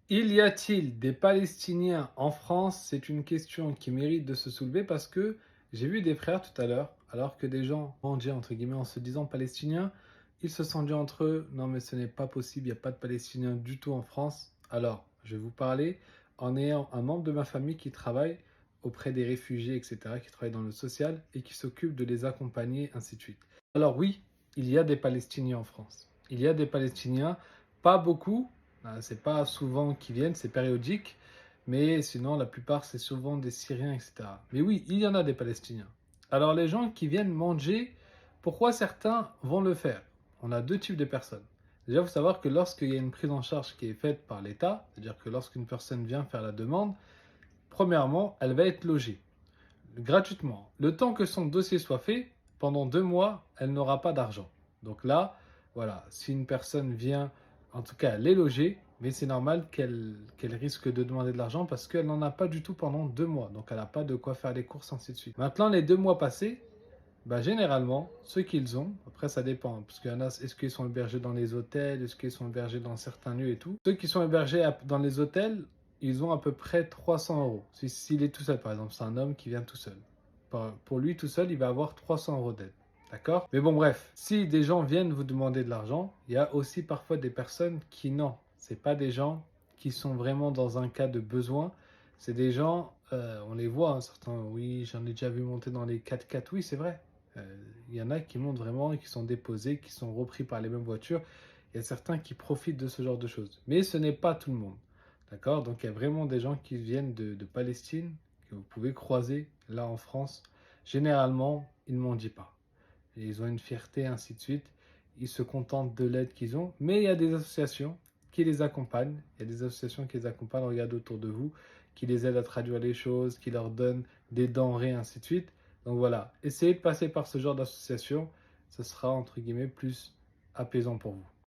Il y a-t-il des Palestiniens en France? C'est une question qui mérite de se soulever parce que j'ai vu des frères tout à l'heure, alors que des gens mendiaient entre guillemets en se disant palestiniens, ils se sont dit entre eux, non mais ce n'est pas possible, il n'y a pas de Palestiniens du tout en France. Alors, je vais vous parler en ayant un membre de ma famille qui travaille auprès des réfugiés, etc., qui travaille dans le social et qui s'occupe de les accompagner, ainsi de suite. Alors oui, il y a des Palestiniens en France. Il y a des Palestiniens, pas beaucoup, c'est pas souvent qu'ils viennent, c'est périodique, mais sinon la plupart c'est souvent des Syriens, etc. Mais oui, il y en a des Palestiniens. Alors les gens qui viennent manger, pourquoi certains vont le faire? On a deux types de personnes. Déjà, il faut savoir que lorsqu'il y a une prise en charge qui est faite par l'État, c'est-à-dire que lorsqu'une personne vient faire la demande, premièrement, elle va être logée gratuitement. Le temps que son dossier soit fait, pendant 2 mois, elle n'aura pas d'argent. Donc là, voilà, si une personne vient, en tout cas, elle est logée, mais c'est normal qu'elle risque de demander de l'argent parce qu'elle n'en a pas du tout pendant 2 mois. Donc elle n'a pas de quoi faire les courses, ainsi de suite. Maintenant, les 2 mois passés, bah, généralement, ceux qu'ils ont, après ça dépend, parce qu'il y en a, est-ce qu'ils sont hébergés dans les hôtels, est-ce qu'ils sont hébergés dans certains lieux et tout. Ceux qui sont hébergés dans les hôtels, ils ont à peu près 300 euros. S'il est tout seul, par exemple, c'est un homme qui vient tout seul. Pour lui tout seul, il va avoir 300 euros d'aide. D'accord? Mais bon, bref, si des gens viennent vous demander de l'argent, il y a aussi parfois des personnes qui non. C'est pas des gens qui sont vraiment dans un cas de besoin. C'est des gens, on les voit, hein, certains, oui, j'en ai déjà vu monter dans les 4x4, oui, c'est vrai. Il y en a qui montent vraiment et qui sont déposés, qui sont repris par les mêmes voitures. Il y a certains qui profitent de ce genre de choses. Mais ce n'est pas tout le monde. D'accord? Donc il y a vraiment des gens qui viennent de Palestine, que vous pouvez croiser là en France. Généralement, ils ne m'en disent pas. Ils ont une fierté, ainsi de suite. Ils se contentent de l'aide qu'ils ont. Mais il y a des associations qui les accompagnent. Il y a des associations qui les accompagnent, regardez autour de vous, qui les aident à traduire les choses, qui leur donnent des denrées, ainsi de suite. Donc voilà, essayez de passer par ce genre d'association. Ce sera, entre guillemets, plus apaisant pour vous.